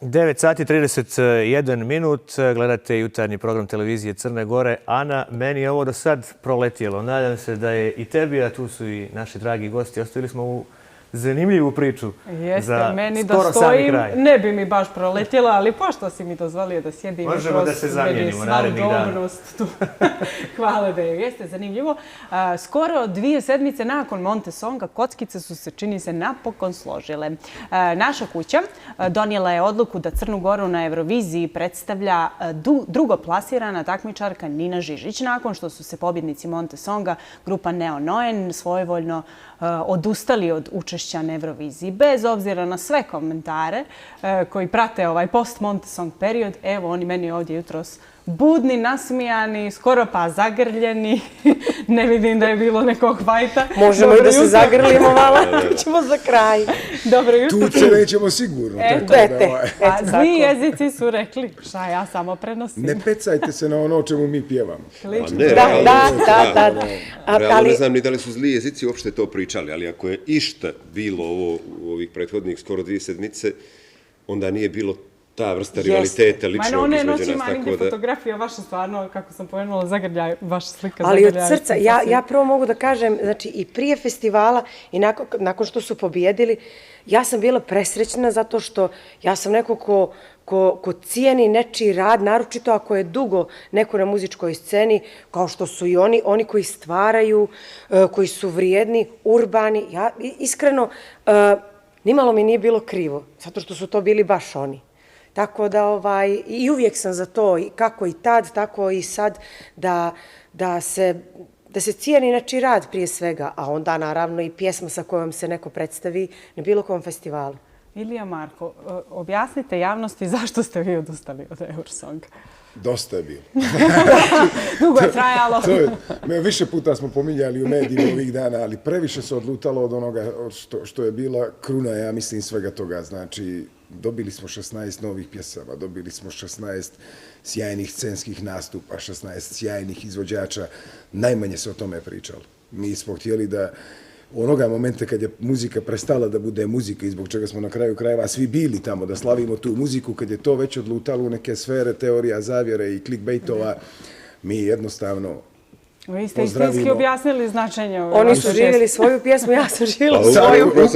9 sati 31 minut, gledate jutarnji program televizije Crne Gore. Ana, meni je ovo do sad proletjelo. Nadam se da je i tebi, a tu su i naši dragi gosti. Ostavili smo ovu zanimljivu priču za skoro sami kraj. Ne bi mi baš proletjela, ali pošto si mi dozvolio da sjedim možemo da se zamijenimo narednih dana. Hvala da je. Jeste zanimljivo. Skoro 2 sedmice nakon Monte Songa kockice su se, čini se, napokon složile. Naša kuća donijela je odluku da Crnu Goru na Euroviziji predstavlja drugoplasirana takmičarka Nina Žižić. Nakon što su se pobjednici Monte Songa, grupa Neo Noen, svojevoljno odustali od učešća na Euroviziji. Bez obzira na sve komentare koji prate ovaj post-Monte Song period, evo oni meni ovdje jutros budni, nasmijani, skoro pa zagrljeni. Ne vidim da je bilo nekog fajta. Možemo i da se zagrlimo malo, ćemo za kraj. Dobro jutro. Tu se nećemo sigurno. Zli jezici su rekli, šta ja samo prenosim. Ne pecajte se na ono o čemu mi pjevamo. Da. Realno ne znam ni da li su zli jezici uopšte to pričali, ali ako je išta bilo ovo u ovih prethodnih skoro 2 sedmice, onda nije bilo ta vrsta rivaliteta ličnog između nas. Noćima nigdje fotografija vaša stvarno, kako sam pomenula, zagrljaj, vaša slika ali od srca, ja prvo mogu da kažem, znači i prije festivala i nakon što su pobijedili, ja sam bila presrećna zato što ja sam neko ko cijeni nečiji rad, naročito ako je dugo neko na muzičkoj sceni, kao što su i oni koji stvaraju, koji su vrijedni, urbani. Ja iskreno, nimalo mi nije bilo krivo, zato što su to bili baš oni. Tako da i uvijek sam za to, kako i tad, tako i sad, da se cijeni nečiji rad prije svega, a onda naravno i pjesma sa kojom se neko predstavi na bilo kom festivalu. Ilija, Marko, objasnite javnosti zašto ste vi odustali od Eurosonga. Dosta je bilo. Dugo je trajalo. Više puta smo pominjali u medijima ovih dana, ali previše se odlutalo od onoga što je bila kruna, ja mislim, svega toga. Znači, dobili smo 16 novih pjesama, dobili smo 16 sjajnih scenskih nastupa, 16 sjajnih izvođača. Najmanje se o tome pričalo. Mi smo htjeli da onoga momenta kad je muzika prestala da bude muzika i zbog čega smo na kraju krajeva svi bili tamo da slavimo tu muziku, kad je to već odlutalo u neke sfere teorija zavjere i clickbaitova, mi jednostavno vi ste istinski objasnili značenje ove. Oni su živjeli svoju pjesmu, ja sam živjela svoju. Mi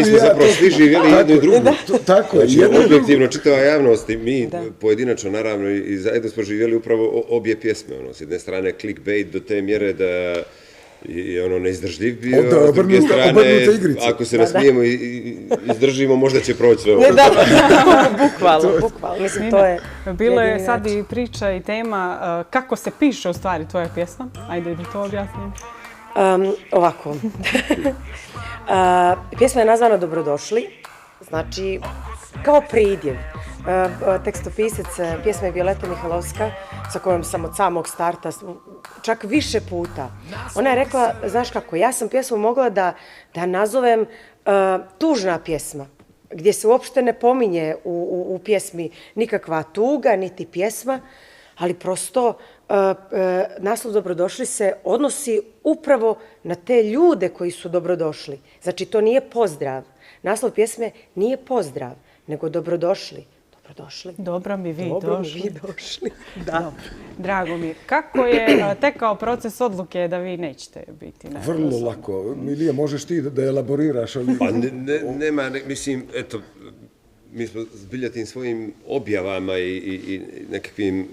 smo zapravo svi živjeli jednu i drugu. Tako je. Objektivno čitava javnost i mi pojedinačno naravno i zajedno smo živjeli upravo obje pjesme. S jedne strane clickbait do te mjere da je ono neizdržljiv bio, s druge strane, ako se nasmijemo i izdržimo, možda će proći sve ovo. Bukvalno. Mislim, to je... Bilo je sad i priča i tema kako se piše u stvari tvoja pjesma. Ajde da to objasnim. Ovako. Pjesma je nazvana Dobrodošli. Znači, kao pridjev. Tekstopisac pjesme je Violeta Mihalovska, sa kojom sam od samog starta, čak više puta. Ona je rekla, znaš kako, ja sam pjesmu mogla da nazovem tužna pjesma, gdje se uopšte ne pominje u pjesmi nikakva tuga, niti pjesma, ali prosto naslov Dobrodošli se odnosi upravo na te ljude koji su dobrodošli. Znači, to nije pozdrav. Naslov pjesme nije pozdrav, nego dobrodošli. Dobro mi vi došli. Da. Drago mi je. Kako je tekao proces odluke da vi nećete biti na Eurovision? Vrlo lako. Milija, možeš ti da elaboriraš? Pa nema, mislim, eto, mi smo zbilja tim svojim objavama i nekakvim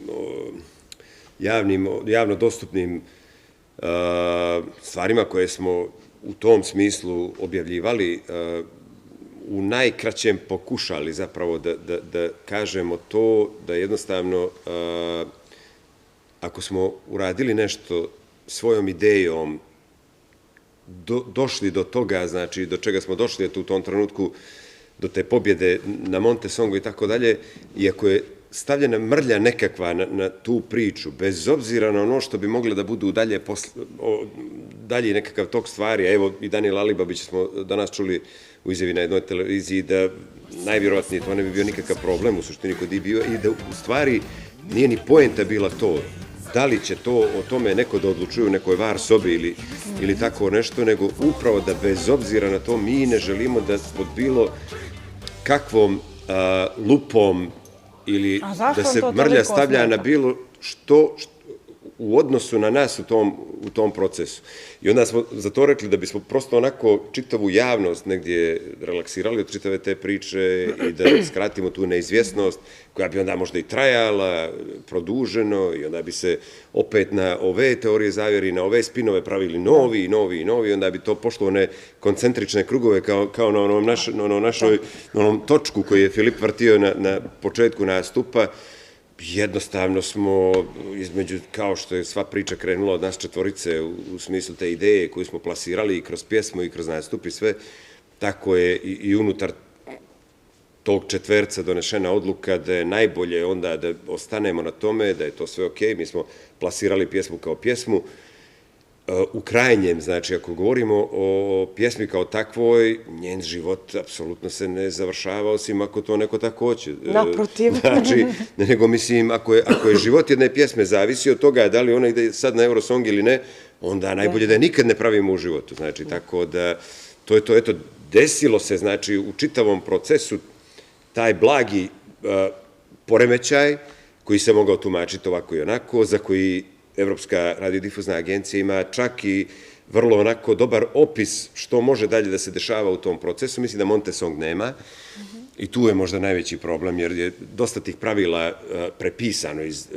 javno dostupnim stvarima koje smo u tom smislu objavljivali, u najkraćem pokušali zapravo da kažemo to, da jednostavno ako smo uradili nešto svojom idejom, došli do toga, znači do čega smo došli u tom trenutku, do te pobjede na Monte Songu i tako dalje, i ako je stavljena mrlja nekakva na tu priču, bez obzira na ono što bi mogli da budu dalje nekakav tok stvari, a evo i Daniel Alibabić smo danas čuli u izjavi na jednoj televiziji da najvjerojatnije to ne bi bio nikakav problem u suštini kod je bio i da u stvari nije ni poenta bila to da li će to o tome neko da odlučuje u nekoj var sobi ili tako nešto, nego upravo da bez obzira na to mi ne želimo da pod bilo kakvom lupom ili da se mrlja stavlja na bilo što u odnosu na nas u tom procesu. I onda smo za to rekli da bismo prosto onako čitavu javnost negdje relaksirali od čitave te priče i da skratimo tu neizvjesnost koja bi onda možda i trajala, produženo i onda bi se opet na ove teorije zavjeri, na ove spinove pravili novi, onda bi to pošlo one koncentrične krugove kao na onom točku koji je Filip vrtio na početku nastupa. Jednostavno smo između, kao što je sva priča krenula od nas četvorice u smislu te ideje koju smo plasirali i kroz pjesmu i kroz nastup i sve, tako je i unutar tog četverca donešena odluka da je najbolje onda da ostanemo na tome, da je to sve okej. Mi smo plasirali pjesmu kao pjesmu. U krajnjem, znači, ako govorimo o pjesmi kao takvoj, njen život apsolutno se ne završava, osim ako to neko tako hoće. Naprotiv. Znači, nego mislim, ako je život jedne pjesme zavisi od toga da li ona ide sad na Eurosong ili ne, onda najbolje da je nikad ne pravimo u životu. Znači, tako da, to je to, eto, desilo se, znači, u čitavom procesu taj blagi poremećaj koji se mogao tumačiti ovako i onako, za koji Evropska radiodifuzna agencija ima čak i vrlo onako dobar opis što može dalje da se dešava u tom procesu. Mislim da Montesong nema i tu je možda najveći problem jer je dosta tih pravila prepisano iz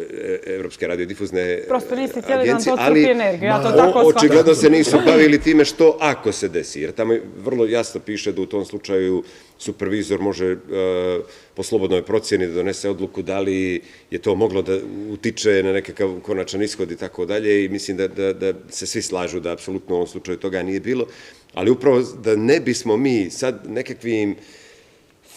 Evropske radiodifuzne agencije. Prosto niste htjeli da vam to crpi energiju, ja to tako shvatam. Očigledno se nisu bavili time što ako se desi, jer tamo vrlo jasno piše da u tom slučaju supervizor može po slobodnoj procjeni da donese odluku da li je to moglo da utiče na nekakav konačan ishod i tako dalje i mislim da se svi slažu da apsolutno u ovom slučaju toga nije bilo, ali upravo da ne bismo mi sad nekakvim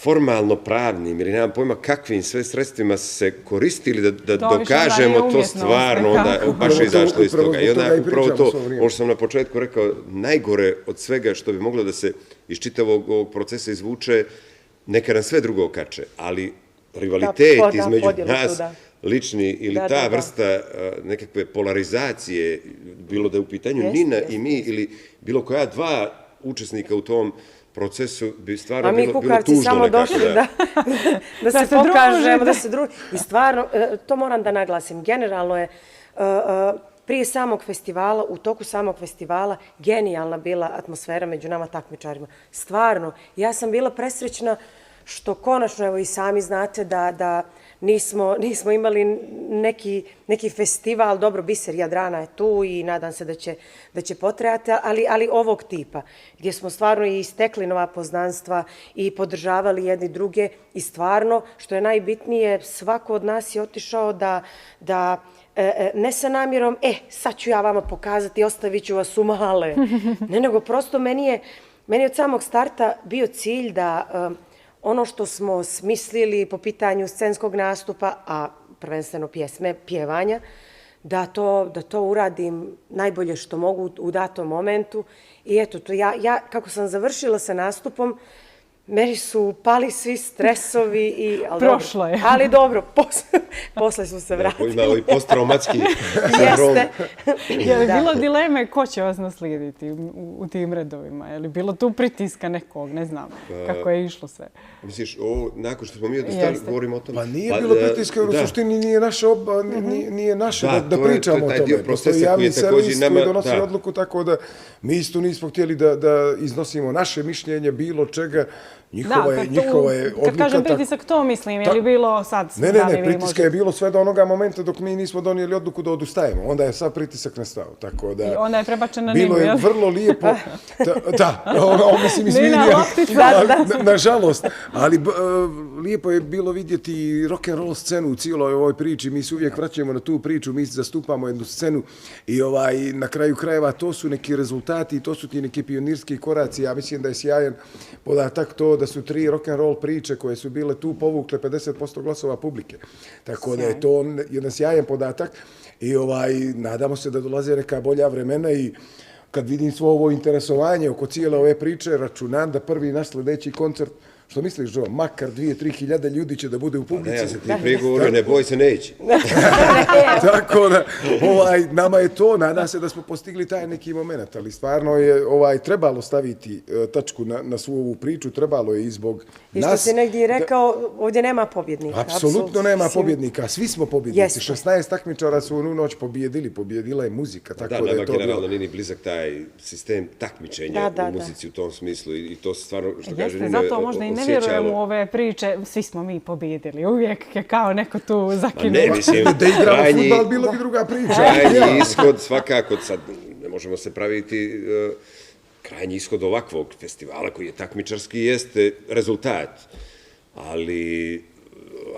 formalno pravnim ili nemam pojma kakvim sve sredstvima se koristili da dokažemo to stvarno, onda baš je izašlo iz toga. I onda upravo to, možda sam na početku rekao, najgore od svega što bi moglo da se iz čitavog ovog procesa izvuče, neka nam sve drugo okače, ali rivalitet između nas, lični ili ta vrsta nekakve polarizacije, bilo da je u pitanju Nina i mi ili bilo koja dva učesnika u tom procesu bi stvarno bilo tužno nekako. A mi kukarci samo došli da se pokažemo, da se družimo. I stvarno, to moram da naglasim, generalno je prije samog festivala, u toku samog festivala, genijalna bila atmosfera među nama takmičarima. Stvarno, ja sam bila presrećna što konačno, evo i sami znate da nismo imali neki festival, dobro, Biser Jadrana je tu i nadam se da će potrajati, ali ovog tipa, gdje smo stvarno i stekli nova poznanstva i podržavali jedni druge i stvarno, što je najbitnije, svako od nas je otišao da ne sa namjerom, sad ću ja vama pokazati, ostavit ću vas u male. Ne, nego prosto meni je od samog starta bio cilj da ono što smo smislili po pitanju scenskog nastupa, a prvenstveno pjesme, pjevanja, da to uradim najbolje što mogu u datom momentu. I eto, ja kako sam završila sa nastupom, meni su pali svi stresovi i... Prošlo je. Ali dobro, posle su se vratili. Imao i posttraumatski sindrom. Je li bilo dileme ko će vas naslijediti u tim redovima? Je li bilo tu pritiska nekog? Ne znam kako je išlo sve. Misliš, nakon što smo mi odustali, govorimo o tome? Pa nije bilo pritiska, jer u suštini nije naše da pričamo o tome. Postoji javni servis koji donosi odluku, tako da mi isto nismo htjeli da iznosimo naše mišljenje, bilo čega. Njihova je odluka... Kad kažem pritisak, to mislim, je li bilo sad... Ne, pritiska je bilo sve do onoga momenta dok mi nismo donijeli odluku da odustajemo. Onda je sad pritisak nastao, tako da... I onda je prebačen na Ninu, bilo je vrlo lijepo... Da, mislim, izvinjam, nažalost. Ali lijepo je bilo vidjeti rock'n'roll scenu u cijeloj ovoj priči. Mi se uvijek vraćamo na tu priču, mi zastupamo jednu scenu i na kraju krajeva to su neki rezultati, to su ti neki pionirski koraci. Ja mislim da je sjajan podatak to da su 3 rock'n'roll priče koje su bile tu povukle 50% glasova publike. Tako da je to jedan sjajan podatak i nadamo se da dolaze neka bolja vremena i kad vidim svo ovo interesovanje oko cijele ove priče, računam da prvi naš sljedeći koncert Što misliš, Joe, makar 2-3 hiljade ljudi će da bude u publici? Da, ja sam ti prije govorio, ne boj se, neće. Tako da, nama je to, nada se da smo postigli taj neki moment, ali stvarno je trebalo staviti tačku na svu ovu priču, trebalo je i zbog nas. I što si negdje rekao, ovdje nema pobjednika. Apsolutno nema pobjednika, svi smo pobjednici. 16 takmičara su u noć pobjedila je muzika. Da, nama generalno nije blizak taj sistem takmičenja u muzici u tom smislu i to se stvarno, što kaže, Jeste, zato možda i ne vjerujem u ove priče, svi smo mi pobjedili. Uvijek je kao neko tu zakinuo. Ne, mislim, da igramo futbal, bilo bi druga priča. Krajnji ishod, svakako, sad ne možemo se praviti, krajnji ishod ovakvog festivala koji je takmičarski jeste rezultat. Ali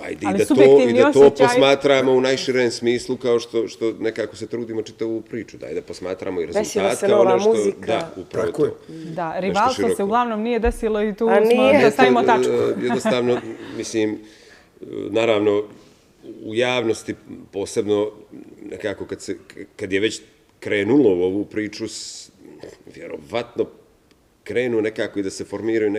ajde i da to posmatramo u najširem smislu kao što nekako se trudimo čitavu priču. Daj da posmatramo i rezultat kao ono što... Da, upravo to. Da, rivalstvo se uglavnom nije desilo i tu smo da stavimo tačku. Jednostavno, mislim, naravno, u javnosti posebno nekako kad je već krenulo u ovu priču, vjerovatno krenu nekako i da se formiraju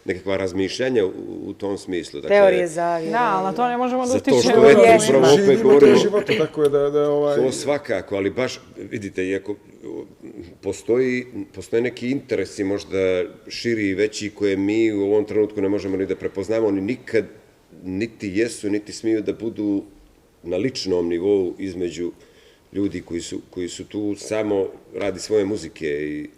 nekakva razmišljanja u tom smislu. Teorije zavjere. Da, ali to ne možemo da utičemo. utičemo. Zato što eto, upravo opet govorimo... života, tako je da To svakako, ali baš, vidite, iako postoje neki interesi možda širi i veći koje mi u ovom trenutku ne možemo ni da prepoznamo, oni nikad niti jesu, niti smiju da budu na ličnom nivou između ljudi koji su tu samo radi svoje muzike i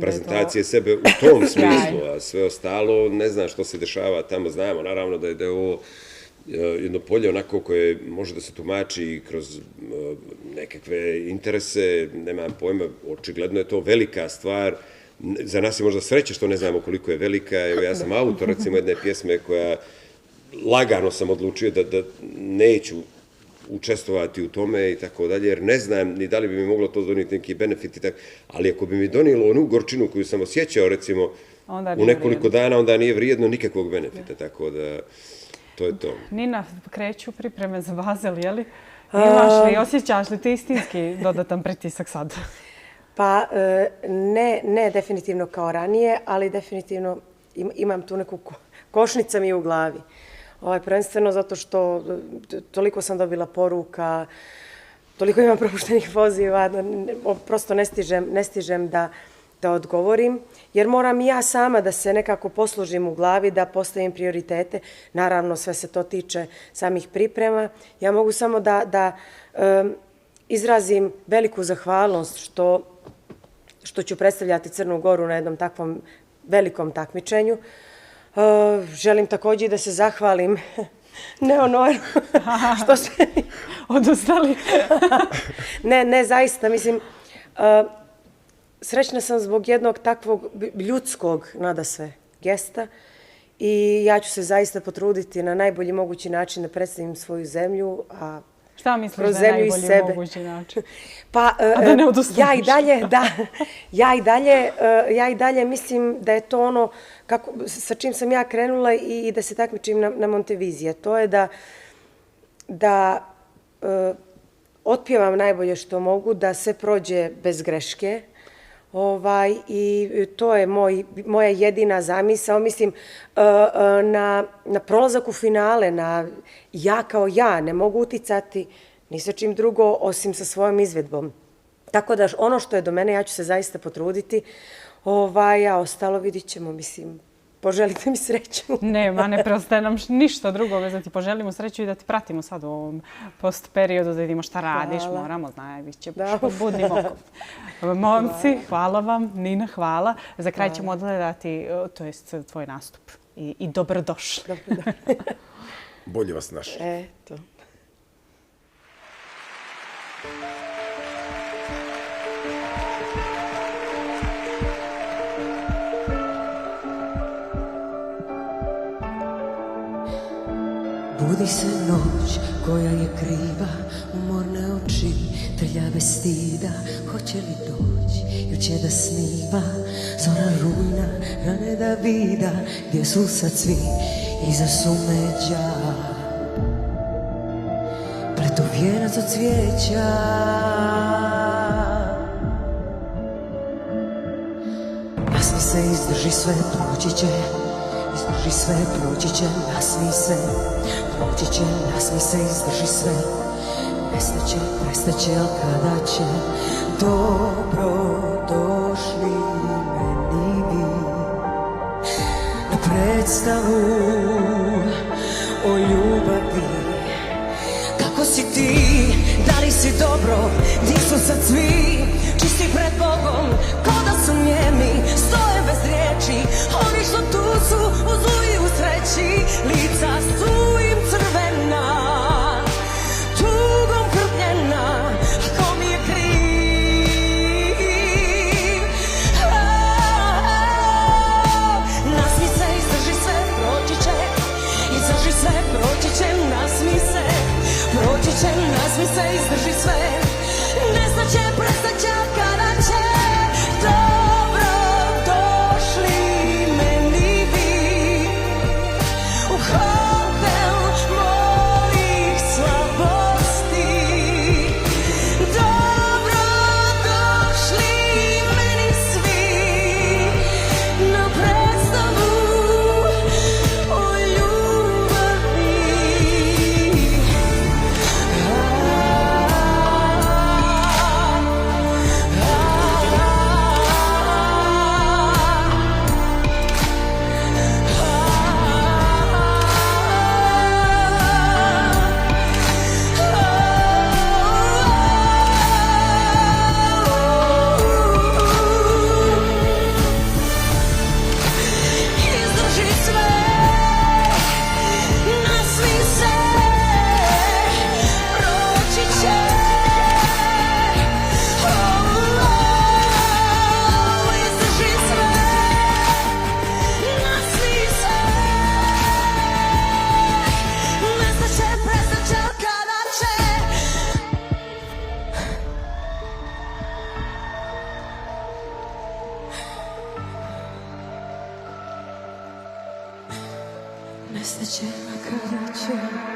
prezentacije sebe u tom smislu, a sve ostalo ne znam što se dešava tamo, znamo naravno da je ovo jedno polje onako koje može da se tumači kroz nekakve interese, nemam pojma, očigledno je to velika stvar, za nas je možda sreće što ne znamo koliko je velika, evo ja sam autor recimo jedne pjesme koja lagano sam odlučio da neću učestvovati u tome i tako dalje, jer ne znam ni da li bi mi moglo to donijeti neki benefit i tako, ali ako bi mi donijelo onu gorčinu koju sam osjećao, recimo, u nekoliko dana, onda nije vrijedno nikakvog benefita, tako da to je to. Nina, kreću pripreme za Basel, je li? Imaš li, osjećaš li ti istinski dodatan pritisak sad? Pa ne definitivno kao ranije, ali definitivno imam tu neku košnica mi u glavi. Prvenstveno zato što toliko sam dobila poruka, toliko imam propuštenih poziva, prosto ne stižem da odgovorim, jer moram i ja sama da se nekako poslužim u glavi, da postavim prioritete. Naravno, sve se to tiče samih priprema. Ja mogu samo da izrazim veliku zahvalnost što ću predstavljati Crnu Goru na jednom takvom velikom takmičenju. Želim također da se zahvalim Neonoru što se... Odustali? Ne, zaista, mislim, srećna sam zbog jednog takvog ljudskog nadasve gesta i ja ću se zaista potruditi na najbolji mogući način da predstavim svoju zemlju, a šta misliš da je najbolji mogući način? Pa, ja i dalje mislim da je to ono sa čim sam ja krenula i da se takmičim na Montevizije. To je da otpjevam najbolje što mogu, da sve prođe bez greške. I to je moja jedina zamisao. Mislim, na prolazak u finale, ja kao ja ne mogu uticati ni sa čim drugo osim sa svojom izvedbom. Tako da ono što je do mene, ja ću se zaista potruditi, a ostalo vidit ćemo, mislim, poželite mi sreću. Nema, ne preostaje nam ništa drugo već da ti poželimo sreću i da ti pratimo sad u ovom post periodu, da vidimo šta radiš, moramo, bit će budnim okom. Momci, hvala vam, Nina, hvala. Za kraj ćemo odgledati, to jest tvoj nastup i dobrodošli. Bolje vas našli. Eto. Budi se noć koja je kriva, umorne oči, trljave stida. Hoće li doći, juče da sniva, zora rujna, rane da vida. Gdje su sad svi iza sumeđa, pletu vijenac od cvijeća. Nasmi se, izdrži sve, proći će. izdrži sve, proći će, nasmi se, proći će, nasmi se, izdrži sve. Nestaće, prestaće, al kada će, dobro došli meni vi na predstavu o ljubavi. Kako si ti, da li si dobro, gdje su sad svi, čisti pred Bogom, ko da su njemi, stoje bez riječi, oni što tu su, u zlu i u sreći, lica su im crvena, tugom krvnjena, a ko mi je kriv? Nasmi se, izdrži sve, proći će, izdrži sve, proći će, nasmi se, proći će, nasmi se, izdrži sve. Nestaće, prestaće, kada će, dobro došli meni vi u hotel mojih slabosti. Dobro došli meni svi na predstavu o ljubavi. Izdrži sve, nasmi se, proći će. Izdrži sve, nasmi se, nestaće, prestaće, kada će. Nestaće, kada će.